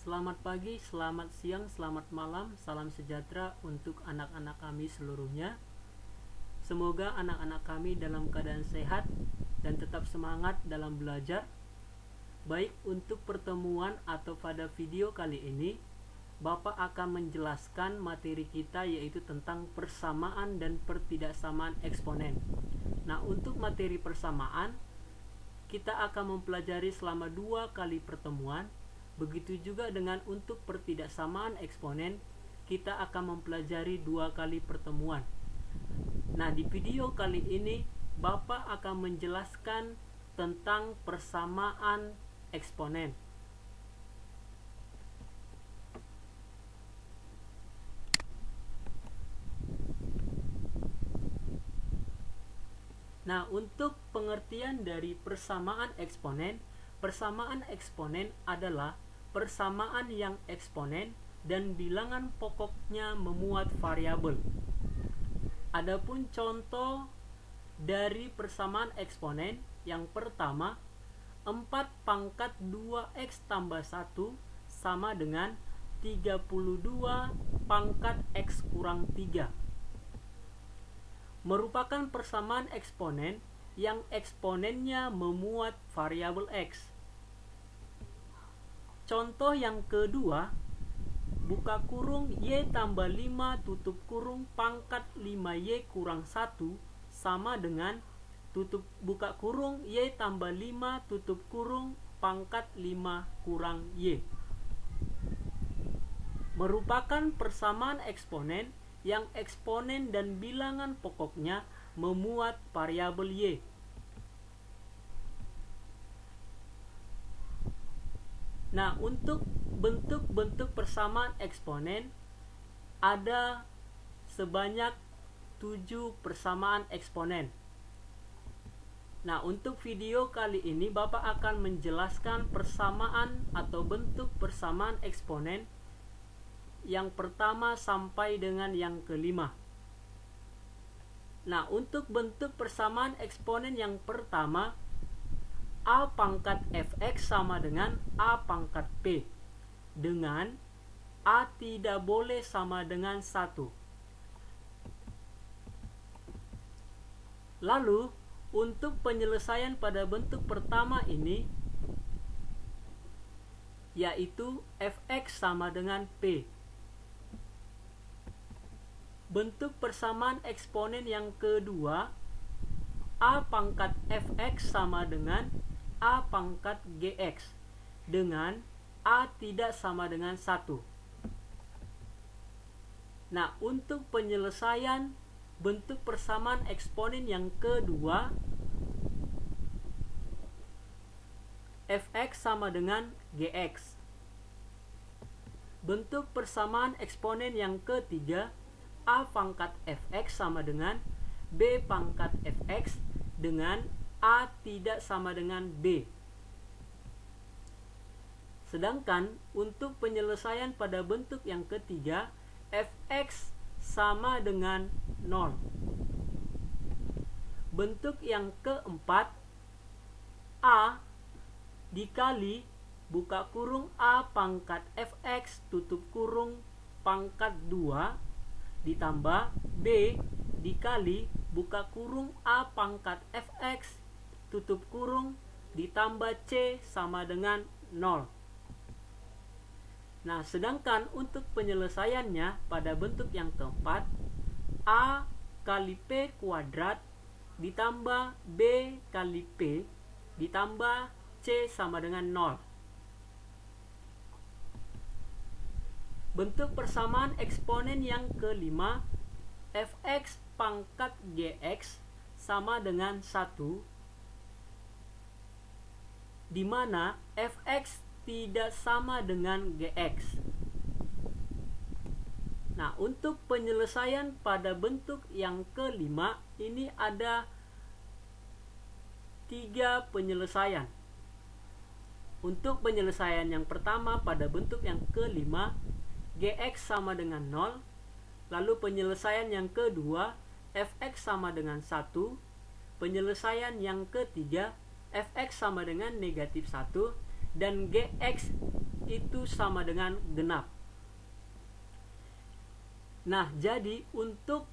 Selamat pagi, selamat siang, selamat malam, salam sejahtera untuk anak-anak kami seluruhnya. Semoga anak-anak kami dalam keadaan sehat dan tetap semangat dalam belajar. Baik, untuk pertemuan atau pada video kali ini, Bapak akan menjelaskan materi kita, yaitu tentang persamaan dan pertidaksamaan eksponen. Nah, untuk materi persamaan, kita akan mempelajari selama 2 kali pertemuan. Begitu juga dengan untuk pertidaksamaan eksponen, kita akan mempelajari 2 kali pertemuan. Nah, di video kali ini Bapak akan menjelaskan tentang persamaan eksponen. Nah, untuk pengertian dari persamaan eksponen adalah persamaan yang eksponen dan bilangan pokoknya memuat variabel. Adapun contoh dari persamaan eksponen, yang pertama, 4 pangkat 2x tambah 1 sama dengan 32 pangkat x kurang 3. Merupakan persamaan eksponen yang eksponennya memuat variabel x. Contoh yang kedua, buka kurung y tambah 5 tutup kurung pangkat 5y kurang 1 sama dengan buka kurung y tambah 5 tutup kurung pangkat 5 kurang y. Merupakan persamaan eksponen yang eksponen dan bilangan pokoknya memuat variabel y. Nah, untuk bentuk-bentuk persamaan eksponen ada sebanyak 7 persamaan eksponen. Nah, untuk video kali ini Bapak akan menjelaskan persamaan atau bentuk persamaan eksponen yang pertama sampai dengan yang kelima. Nah, untuk bentuk persamaan eksponen yang pertama, A pangkat fx sama dengan A pangkat p, dengan A tidak boleh sama dengan 1. Lalu, untuk penyelesaian pada bentuk pertama ini, yaitu fx sama dengan p. Bentuk persamaan eksponen yang kedua, A pangkat fx sama dengan A pangkat gx, dengan A tidak sama dengan 1. Nah, untuk penyelesaian bentuk persamaan eksponen yang kedua, fx sama dengan gx. Bentuk persamaan eksponen yang ketiga, A pangkat fx sama dengan B pangkat fx, dengan A tidak sama dengan B. Sedangkan untuk penyelesaian pada bentuk yang ketiga, fx sama dengan 0. Bentuk yang keempat, A dikali buka kurung A pangkat fx tutup kurung pangkat 2 ditambah B dikali buka kurung A pangkat fx tutup kurung ditambah C sama dengan 0. Nah, sedangkan untuk penyelesaiannya pada bentuk yang keempat, A kali P kuadrat ditambah B kali P ditambah C sama dengan 0. Bentuk persamaan eksponen yang kelima, fx pangkat gx sama dengan 1, di mana fx tidak sama dengan gx. Nah, untuk penyelesaian pada bentuk yang kelima ini ada 3 penyelesaian. Untuk penyelesaian yang pertama pada bentuk yang kelima, gx sama dengan 0. Lalu penyelesaian yang kedua, fx sama dengan 1. Penyelesaian yang ketiga, fx sama dengan negatif 1. Dan gx itu sama dengan genap. Nah, jadi untuk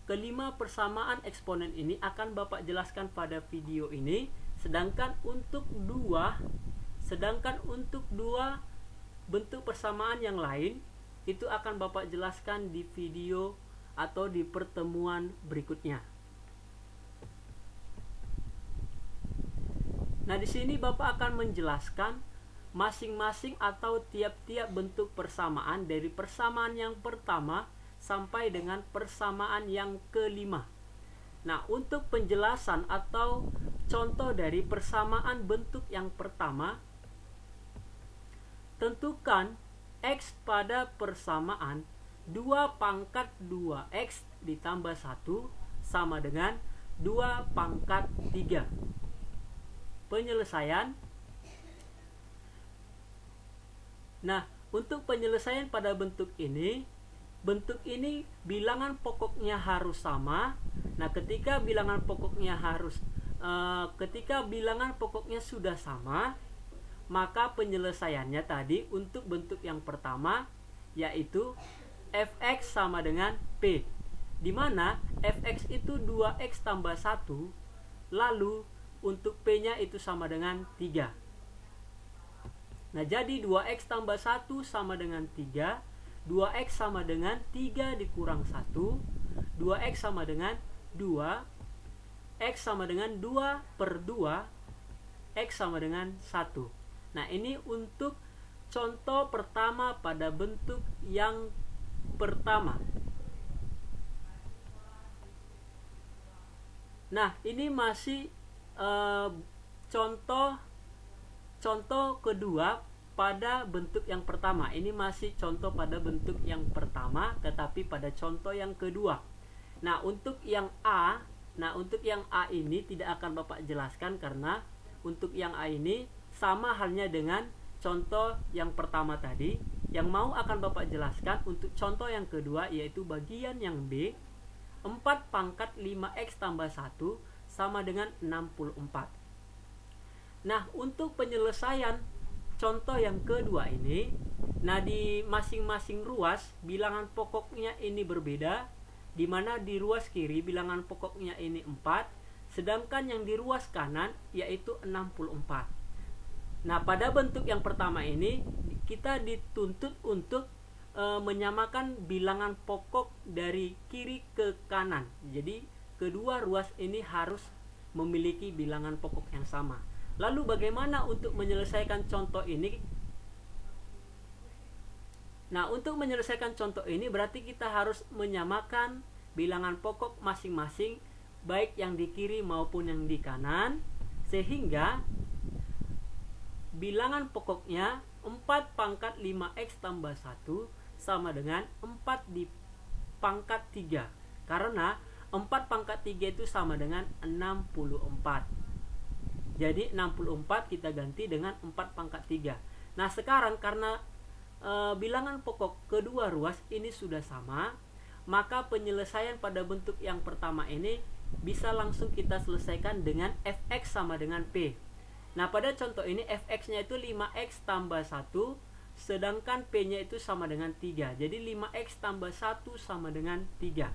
kelima persamaan eksponen ini akan Bapak jelaskan pada video ini, sedangkan untuk dua bentuk persamaan yang lain itu akan Bapak jelaskan di video atau di pertemuan berikutnya. Nah, di sini Bapak akan menjelaskan masing-masing atau tiap-tiap bentuk persamaan dari persamaan yang pertama sampai dengan persamaan yang kelima. Nah, untuk penjelasan atau contoh dari persamaan bentuk yang pertama, tentukan X pada persamaan 2 pangkat 2X ditambah 1 sama dengan 2 pangkat 3. Penyelesaian. Nah, untuk penyelesaian pada bentuk ini bilangan pokoknya harus sama. Nah, ketika bilangan pokoknya sudah sama, maka penyelesaiannya tadi untuk bentuk yang pertama yaitu fx sama dengan p, di mana fx itu 2x tambah 1, lalu untuk p-nya itu sama dengan 3. Nah, jadi 2x tambah 1 sama dengan 3, 2x sama dengan 3 dikurang 1, 2x sama dengan 2, x sama dengan 2 per 2, x sama dengan 1. Nah, ini untuk contoh pertama pada bentuk yang pertama. Nah, ini masih contoh kedua pada bentuk yang pertama. Ini masih contoh pada bentuk yang pertama, tetapi pada contoh yang kedua. Nah, untuk yang A ini tidak akan Bapak jelaskan karena untuk yang A ini sama halnya dengan contoh yang pertama tadi. Yang mau akan Bapak jelaskan untuk contoh yang kedua, yaitu bagian yang B, 4 pangkat 5x tambah 1 sama dengan 64. Nah, untuk penyelesaian contoh yang kedua ini, nah di masing-masing ruas bilangan pokoknya ini berbeda, di mana di ruas kiri bilangan pokoknya ini 4, sedangkan yang di ruas kanan yaitu 64. Nah, pada bentuk yang pertama ini kita dituntut untuk menyamakan bilangan pokok dari kiri ke kanan. Jadi kedua ruas ini harus memiliki bilangan pokok yang sama. Lalu bagaimana untuk menyelesaikan contoh ini? Nah, untuk menyelesaikan contoh ini berarti kita harus menyamakan bilangan pokok masing-masing, baik yang di kiri maupun yang di kanan, sehingga bilangan pokoknya 4 pangkat 5x tambah 1 sama dengan 4 di pangkat 3. Karena 4 pangkat 3 itu sama dengan 64. Jadi 64 kita ganti dengan 4 pangkat 3. Nah, sekarang karena bilangan pokok kedua ruas ini sudah sama, maka penyelesaian pada bentuk yang pertama ini bisa langsung kita selesaikan dengan fx sama dengan p. Nah, pada contoh ini fx-nya itu 5x tambah 1, sedangkan p-nya itu sama dengan 3. Jadi 5x tambah 1 sama dengan 3.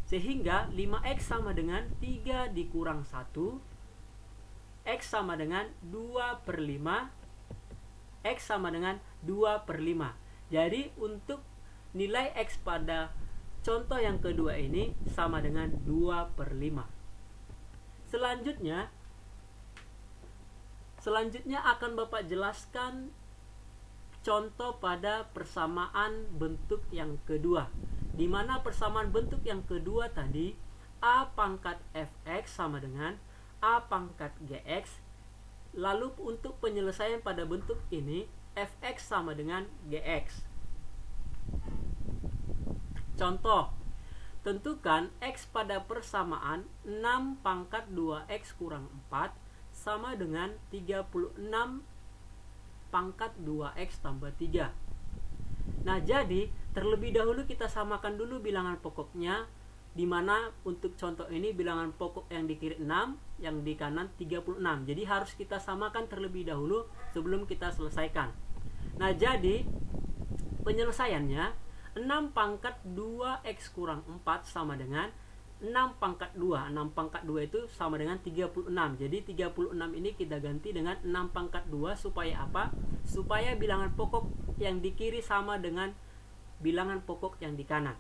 Sehingga 5x sama dengan 3 dikurang 1, X sama dengan 2 per 5, X sama dengan 2 per 5. Jadi untuk nilai X pada contoh yang kedua ini sama dengan 2 per 5. Selanjutnya akan Bapak jelaskan contoh pada persamaan bentuk yang kedua, di mana persamaan bentuk yang kedua tadi A pangkat Fx sama dengan A pangkat Gx. Lalu untuk penyelesaian pada bentuk ini Fx sama dengan Gx. Contoh, tentukan X pada persamaan 6 pangkat 2X kurang 4 sama dengan 36 pangkat 2X tambah 3. Nah, jadi terlebih dahulu kita samakan dulu bilangan pokoknya, di mana untuk contoh ini bilangan pokok yang di kiri 6, yang di kanan 36. Jadi harus kita samakan terlebih dahulu sebelum kita selesaikan. Nah, jadi penyelesaiannya 6 pangkat 2x kurang 4 sama dengan 6 pangkat 2. 6 pangkat 2 itu sama dengan 36. Jadi 36 ini kita ganti dengan 6 pangkat 2 supaya apa? Supaya bilangan pokok yang di kiri sama dengan bilangan pokok yang di kanan.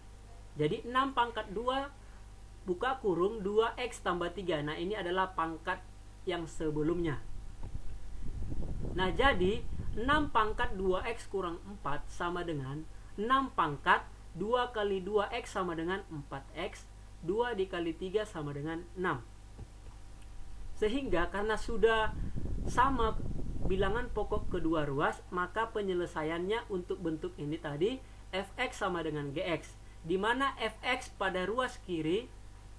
Jadi 6 pangkat 2 buka kurung 2x tambah 3. Nah, ini adalah pangkat yang sebelumnya. Nah, jadi 6 pangkat 2x kurang 4 sama dengan 6 pangkat 2 kali 2x sama dengan 4x, 2 dikali 3 sama dengan 6. Sehingga karena sudah sama bilangan pokok kedua ruas, maka penyelesaiannya untuk bentuk ini tadi fx sama dengan gx, di mana fx pada ruas kiri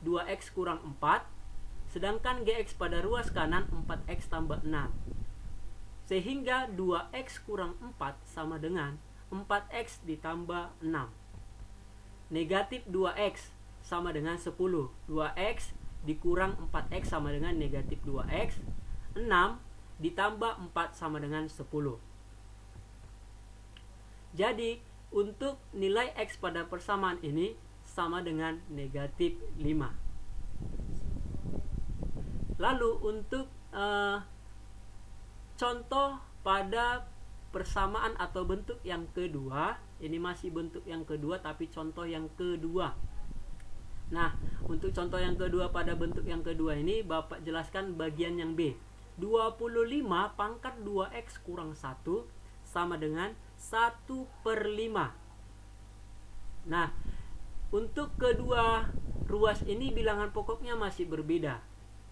2x kurang 4, sedangkan gx pada ruas kanan 4x tambah 6. Sehingga 2x kurang 4 sama dengan 4x ditambah 6. Negatif 2x sama dengan 10. 2x dikurang 4x sama dengan negatif 2x. 6 ditambah 4 sama dengan 10. Jadi untuk nilai x pada persamaan ini sama dengan negatif 5. Lalu untuk contoh pada persamaan atau bentuk yang kedua, ini masih bentuk yang kedua tapi contoh yang kedua. Nah, untuk contoh yang kedua pada bentuk yang kedua ini Bapak jelaskan bagian yang B. 25 pangkat 2x kurang 1 sama dengan 1/5. Nah, untuk kedua ruas ini bilangan pokoknya masih berbeda.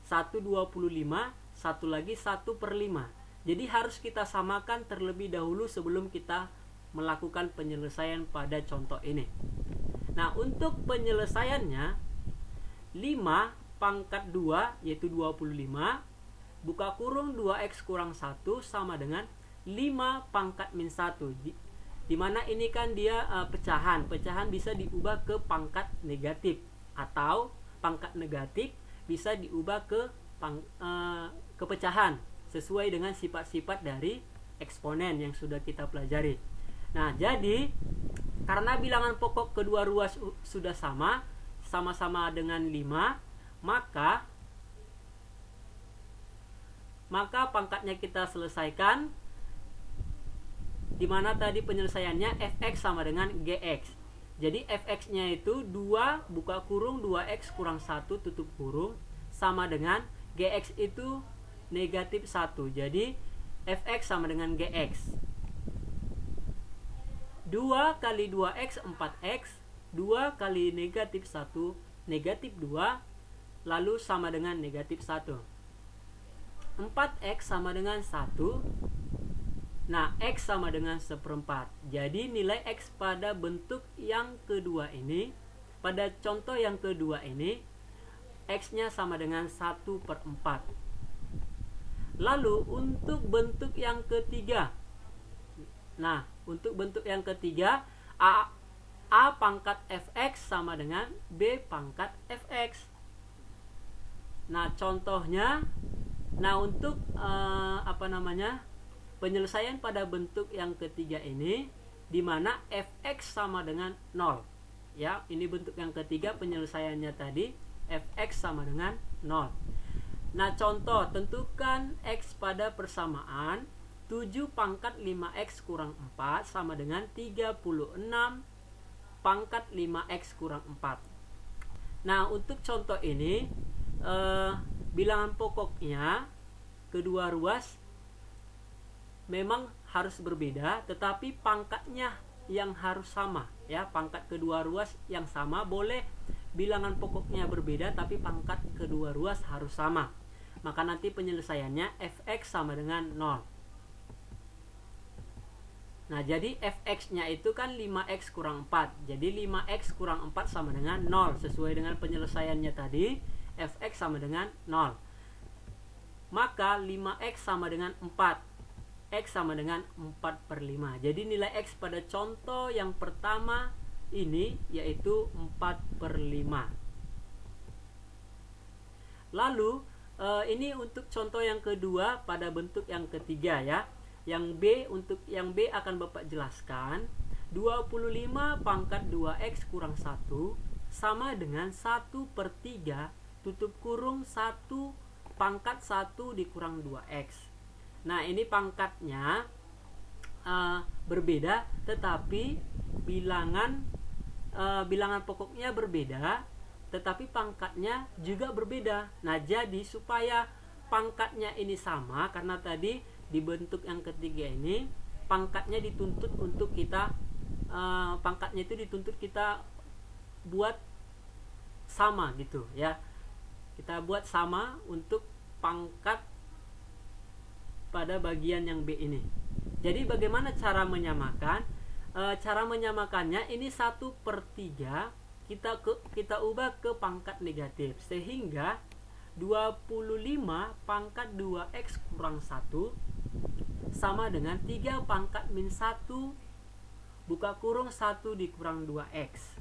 1/25, satu lagi 1/5. Jadi harus kita samakan terlebih dahulu sebelum kita melakukan penyelesaian pada contoh ini. Nah, untuk penyelesaiannya 5 pangkat 2 yaitu 25 buka kurung 2x kurang 1 sama dengan 5 pangkat min 1. Dimana ini kan dia pecahan. Pecahan bisa diubah ke pangkat negatif, atau pangkat negatif bisa diubah ke pecahan sesuai dengan sifat-sifat dari eksponen yang sudah kita pelajari. Nah, jadi karena bilangan pokok kedua ruas sudah sama-sama dengan 5, maka pangkatnya kita selesaikan, dimana tadi penyelesaiannya fx sama dengan gx. Jadi fx-nya itu 2 buka kurung 2x kurang 1 tutup kurung sama dengan gx itu negatif 1. Jadi fx sama dengan gx. 2 kali 2x 4x, 2 kali negatif 1 negatif 2, lalu sama dengan negatif 1. 4x sama dengan 1. Nah, x sama dengan 1/4. Jadi nilai x pada bentuk yang kedua ini, pada contoh yang kedua ini, x-nya sama dengan 1/4. Lalu untuk bentuk yang ketiga, nah untuk bentuk yang ketiga a pangkat fx sama dengan b pangkat fx. Nah contohnya, nah untuk penyelesaian pada bentuk yang ketiga ini, dimana fx sama dengan 0. Ya, ini bentuk yang ketiga penyelesaiannya tadi fx sama dengan 0. Nah, contoh, tentukan x pada persamaan 7 pangkat 5x kurang 4 sama dengan 36 pangkat 5x kurang 4. Nah, untuk contoh ini, bilangan pokoknya kedua ruas memang harus berbeda, tetapi pangkatnya yang harus sama. Ya, pangkat kedua ruas yang sama, boleh bilangan pokoknya berbeda, tapi pangkat kedua ruas harus sama. Maka nanti penyelesaiannya fx sama dengan 0. Nah, jadi fx-nya itu kan 5x kurang 4. Jadi 5x kurang 4 sama dengan 0. Sesuai dengan penyelesaiannya tadi, fx sama dengan 0. Maka 5x sama dengan 4. X sama dengan 4/5. Jadi nilai X pada contoh yang pertama ini yaitu 4/5. Lalu ini untuk contoh yang kedua pada bentuk yang ketiga ya. Yang B, untuk yang B akan Bapak jelaskan. 25 pangkat 2X kurang 1 sama dengan 1/3 tutup kurung 1 pangkat 1 dikurang 2X. Nah, ini pangkatnya berbeda, tetapi bilangan pokoknya berbeda, tetapi pangkatnya juga berbeda. Nah, jadi supaya pangkatnya ini sama, karena tadi di bentuk yang ketiga ini pangkatnya dituntut untuk kita buat sama gitu ya. Kita buat sama untuk pangkat pada bagian yang B ini. Jadi bagaimana cara menyamakan? Cara menyamakannya ini 1/3 kita ubah ke pangkat negatif, sehingga 25 pangkat 2X kurang 1 sama dengan 3 pangkat min 1 buka kurung 1 dikurang 2X.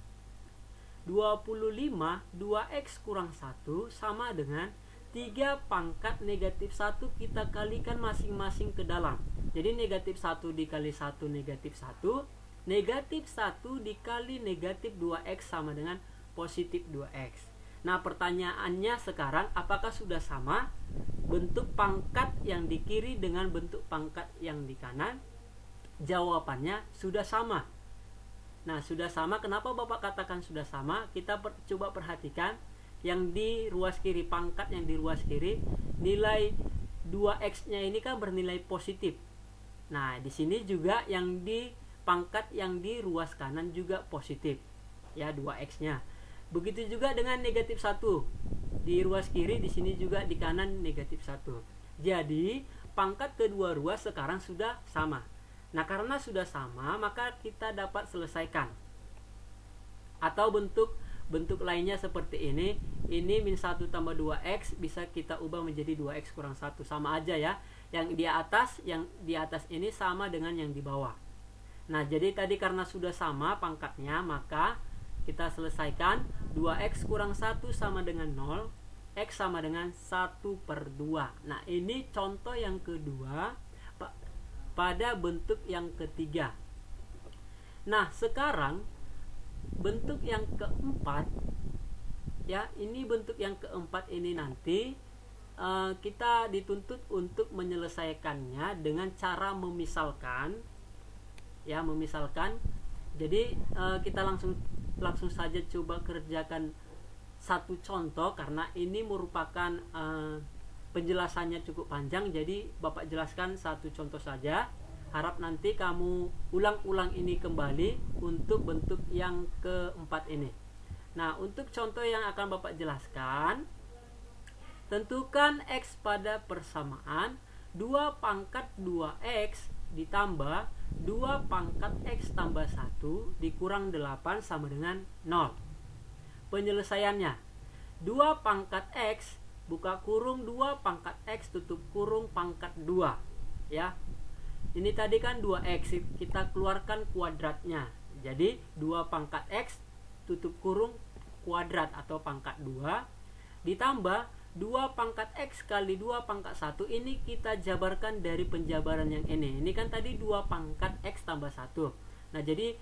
25 2X kurang 1 sama dengan 3 pangkat negatif 1 kita kalikan masing-masing ke dalam. Jadi negatif 1 dikali 1 negatif 1, negatif 1 dikali negatif 2X sama dengan positif 2X. Nah, pertanyaannya sekarang, apakah sudah sama bentuk pangkat yang di kiri dengan bentuk pangkat yang di kanan? Jawabannya sudah sama. Nah, sudah sama. Kenapa Bapak katakan sudah sama? Kita coba perhatikan yang di ruas kiri, pangkat yang di ruas kiri, nilai 2X-nya ini kan bernilai positif. Nah, di sini juga yang di pangkat yang di ruas kanan juga positif. Ya, 2X-nya. Begitu juga dengan negatif 1. Di ruas kiri, di sini juga di kanan negatif 1. Jadi, pangkat kedua ruas sekarang sudah sama. Nah, karena sudah sama, maka kita dapat selesaikan. Atau bentuk lainnya seperti ini. Ini min 1 tambah 2X bisa kita ubah menjadi 2X kurang 1. Sama aja ya. Yang di atas ini sama dengan yang di bawah. Nah, jadi tadi karena sudah sama pangkatnya, maka kita selesaikan. 2X kurang 1 sama dengan 0. X sama dengan 1/2. Nah, ini contoh yang kedua pada bentuk yang ketiga. Nah, sekarang bentuk yang keempat, ya, ini bentuk yang keempat ini nanti kita dituntut untuk menyelesaikannya dengan cara memisalkan, ya, memisalkan. Jadi kita langsung saja coba kerjakan satu contoh, karena ini merupakan penjelasannya cukup panjang, jadi Bapak jelaskan satu contoh saja. Harap nanti kamu ulang-ulang ini kembali untuk bentuk yang keempat ini. Nah, untuk contoh yang akan Bapak jelaskan, tentukan X pada persamaan 2 pangkat 2X ditambah 2 pangkat X tambah 1 dikurang 8 sama dengan 0. Penyelesaiannya, 2 pangkat X buka kurung 2 pangkat X tutup kurung pangkat 2, ya. Ini tadi kan 2X, kita keluarkan kuadratnya. Jadi 2 pangkat X tutup kurung kuadrat atau pangkat 2 ditambah 2 pangkat X kali 2 pangkat 1. Ini kita jabarkan dari penjabaran yang ini. Ini kan tadi 2 pangkat X tambah 1. Nah, jadi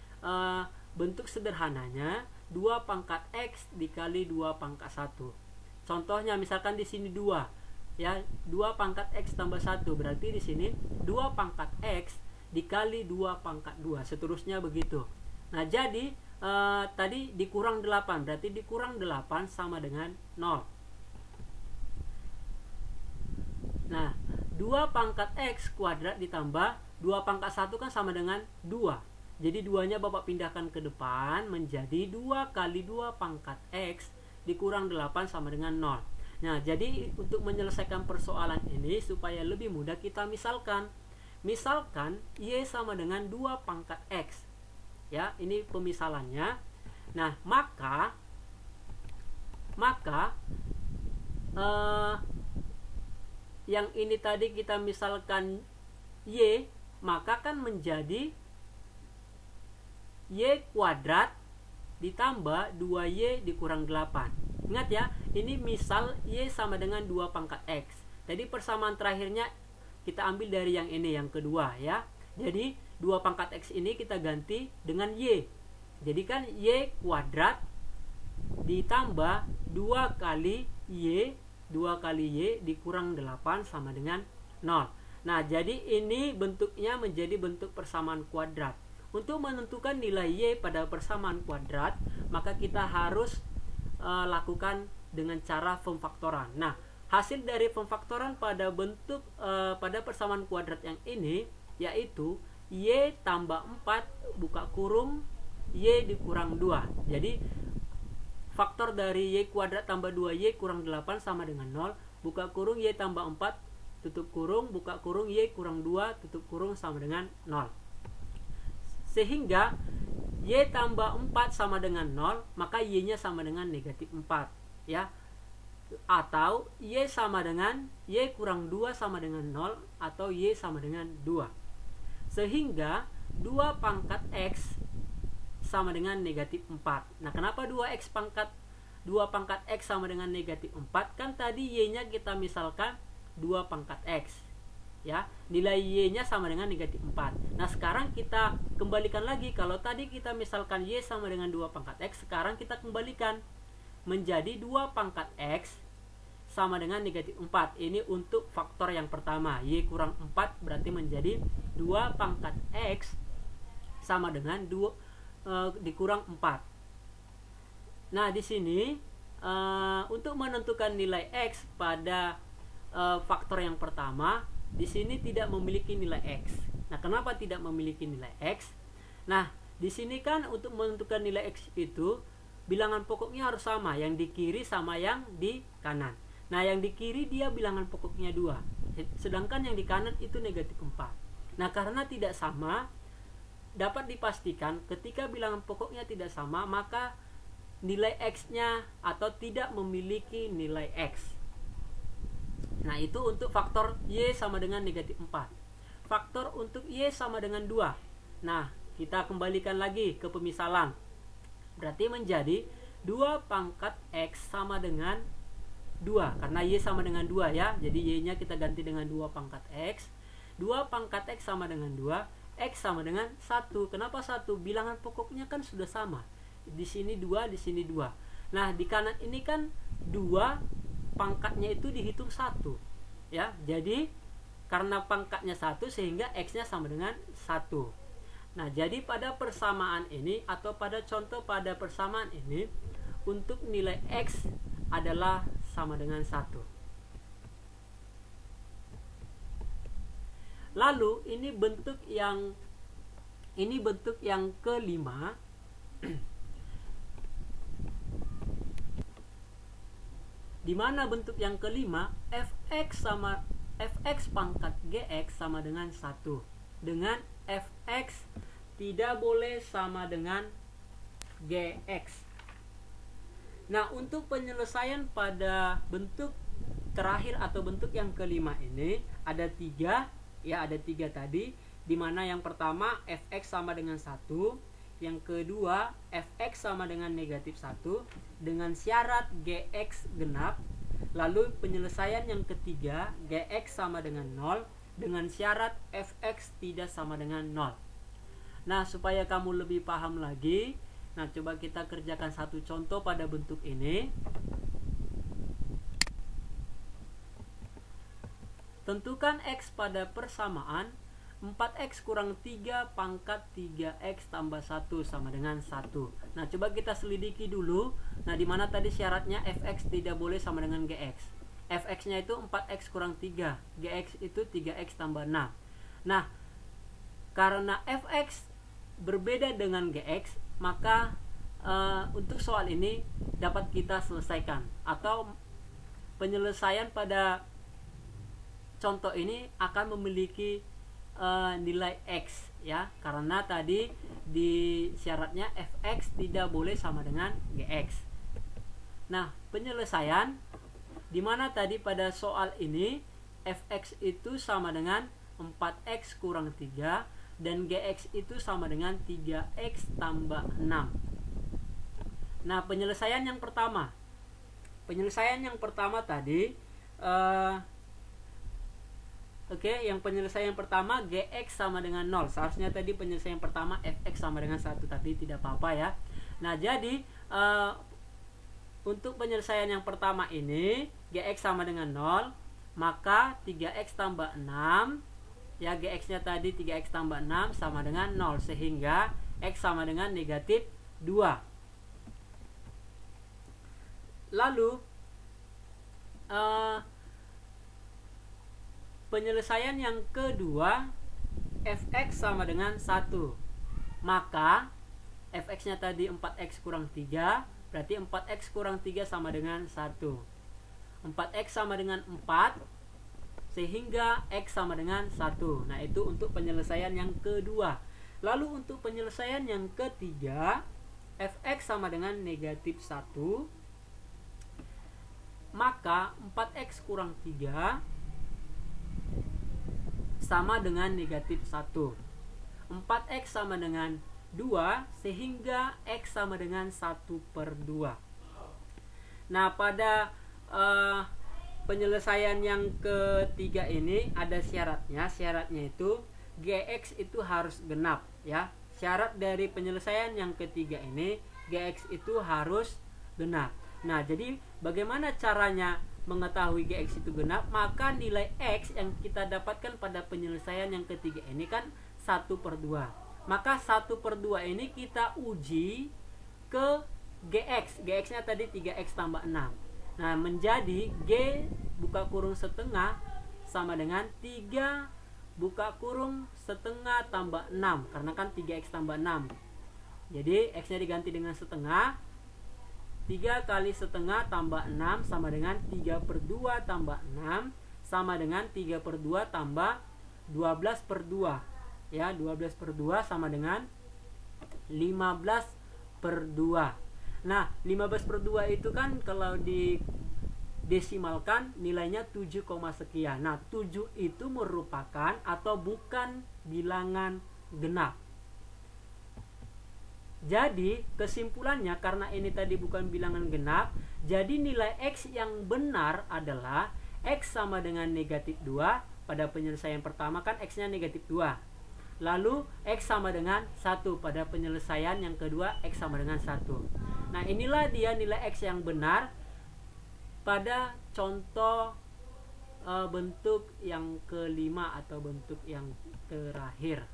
bentuk sederhananya 2 pangkat X dikali 2 pangkat 1. Contohnya misalkan di sini 2, ya, 2 pangkat X tambah 1, berarti di sini 2 pangkat X dikali 2 pangkat 2, seterusnya begitu. Nah, jadi tadi dikurang 8, berarti dikurang 8 sama dengan 0. Nah, 2 pangkat X kuadrat ditambah 2 pangkat 1 kan sama dengan 2. Jadi 2-nya Bapak pindahkan ke depan menjadi 2 kali 2 pangkat X dikurang 8 sama dengan 0. Nah, jadi untuk menyelesaikan persoalan ini supaya lebih mudah, kita misalkan Y sama dengan 2 pangkat X. Ya, ini pemisalannya. Nah, maka yang ini tadi kita misalkan Y, maka kan menjadi Y kuadrat ditambah 2Y dikurang 8. Ingat ya, ini misal Y sama dengan 2 pangkat X. Jadi persamaan terakhirnya kita ambil dari yang ini, yang kedua ya. Jadi 2 pangkat X ini kita ganti dengan Y. Jadi kan Y kuadrat ditambah 2 kali Y, 2 kali Y dikurang 8 sama dengan 0. Nah, jadi ini bentuknya menjadi bentuk persamaan kuadrat. Untuk menentukan nilai Y pada persamaan kuadrat, maka kita harus lakukan dengan cara pemfaktoran. Nah, hasil dari pemfaktoran pada bentuk pada persamaan kuadrat yang ini yaitu Y tambah 4 buka kurung Y dikurang 2. Jadi faktor dari Y kuadrat tambah 2Y kurang 8 sama dengan 0. Buka kurung Y tambah 4 tutup kurung, buka kurung Y kurang 2 tutup kurung sama dengan 0. Sehingga Y tambah 4 sama dengan 0, maka Y-nya sama dengan negatif 4 ya. Atau Y sama dengan Y kurang 2 sama dengan 0, atau Y sama dengan 2. Sehingga 2 pangkat X sama dengan negatif 4. Nah, kenapa 2 pangkat X sama dengan negatif 4? Kan tadi Y-nya kita misalkan 2 pangkat X ya, nilai Y-nya sama dengan negatif 4. Nah, sekarang kita kembalikan lagi. Kalau tadi kita misalkan Y sama dengan 2 pangkat X, sekarang kita kembalikan menjadi 2 pangkat X sama dengan negatif 4. Ini untuk faktor yang pertama, Y kurang 4 berarti menjadi 2 pangkat X sama dengan 2 dikurang 4. Nah, di sini untuk menentukan nilai X pada faktor yang pertama, di sini tidak memiliki nilai X. Nah, kenapa tidak memiliki nilai X? Nah, di sini kan untuk menentukan nilai X itu bilangan pokoknya harus sama, yang di kiri sama yang di kanan. Nah, yang di kiri dia bilangan pokoknya 2, sedangkan yang di kanan itu negatif 4. Nah, karena tidak sama, dapat dipastikan ketika bilangan pokoknya tidak sama, maka nilai X-nya atau tidak memiliki nilai X. Nah, itu untuk faktor Y sama dengan negatif 4. Faktor untuk Y sama dengan 2. Nah, kita kembalikan lagi ke pemisalan. Berarti menjadi 2 pangkat X sama dengan 2, karena Y sama dengan 2 ya. Jadi Y-nya kita ganti dengan 2 pangkat X. 2 pangkat X sama dengan 2, X sama dengan 1. Kenapa 1? Bilangan pokoknya kan sudah sama. Di sini 2, di sini 2. Nah, di kanan ini kan 2 pangkatnya itu dihitung 1 ya. Jadi karena pangkatnya 1 sehingga X-nya sama dengan 1. Nah, jadi pada persamaan ini atau pada contoh pada persamaan ini, untuk nilai X adalah sama dengan 1. Lalu ini bentuk yang kelima. Di mana bentuk yang kelima, fx pangkat gx sama dengan 1. Dengan fx tidak boleh sama dengan gx. Nah, untuk penyelesaian pada bentuk terakhir atau bentuk yang kelima ini ada 3 ya, ada 3 tadi, di mana yang pertama fx sama dengan 1, yang kedua fx sama dengan negatif 1 dengan syarat gx genap, lalu penyelesaian yang ketiga gx sama dengan 0 dengan syarat fx tidak sama dengan 0. Nah, supaya kamu lebih paham lagi, nah coba kita kerjakan satu contoh pada bentuk ini. Tentukan X pada persamaan 4X kurang 3 pangkat 3X tambah 1 sama dengan 1. Nah, coba kita selidiki dulu. Nah, dimana tadi syaratnya Fx tidak boleh sama dengan Gx. Fx-nya itu 4X kurang 3, Gx itu 3X tambah 6. Nah, karena Fx berbeda dengan Gx, maka untuk soal ini dapat kita selesaikan. Atau penyelesaian pada contoh ini akan memiliki nilai X ya, karena tadi di syaratnya Fx tidak boleh sama dengan Gx. Nah, penyelesaian dimana tadi pada soal ini Fx itu sama dengan 4X kurang 3 dan Gx itu sama dengan 3X tambah 6. Nah, penyelesaian yang pertama tadi Oke, yang penyelesaian pertama Gx sama dengan 0. Seharusnya tadi penyelesaian pertama Fx sama dengan 1, tapi tidak apa-apa ya. Nah, jadi untuk penyelesaian yang pertama ini Gx sama dengan 0, maka 3x tambah 6, ya Gx nya tadi 3x tambah 6 sama dengan 0, sehingga x sama dengan negatif 2. Lalu penyelesaian yang kedua Fx sama dengan 1, maka Fx nya tadi 4x kurang 3, berarti 4x kurang 3 sama dengan 1. 4x sama dengan 4, sehingga x sama dengan 1. Nah, itu untuk penyelesaian yang kedua. Lalu untuk penyelesaian yang ketiga, Fx sama dengan negatif 1, maka 4x kurang 3 sama dengan negatif 1. 4x sama dengan 2, sehingga x sama dengan 1/2. Nah, pada penyelesaian yang ketiga ini ada syaratnya. Syaratnya itu Gx itu harus genap, ya. Syarat dari penyelesaian yang ketiga ini Gx itu harus genap. Nah, jadi bagaimana caranya mengetahui Gx itu genap? Maka nilai x yang kita dapatkan pada penyelesaian yang ketiga ini kan 1/2. Maka 1/2 ini kita uji ke Gx. Gx nya tadi 3x tambah 6. Nah, menjadi G buka kurung setengah sama dengan 3 buka kurung setengah tambah 6, karena kan 3x tambah 6. Jadi x nya diganti dengan setengah. 3 kali setengah tambah 6 sama dengan 3/2 tambah 6 sama dengan 3/2 tambah 12/2. Ya, 12/2 sama dengan 15/2. Nah, 15/2 itu kan kalau didesimalkan nilainya 7, sekian. Nah, 7 itu merupakan atau bukan bilangan genap. Jadi, kesimpulannya karena ini tadi bukan bilangan genap, jadi nilai x yang benar adalah x sama dengan negatif 2. Pada penyelesaian pertama kan x-nya negatif 2. Lalu x sama dengan 1 pada penyelesaian yang kedua, x sama dengan 1. Nah, inilah dia nilai x yang benar pada contoh bentuk yang kelima atau bentuk yang terakhir.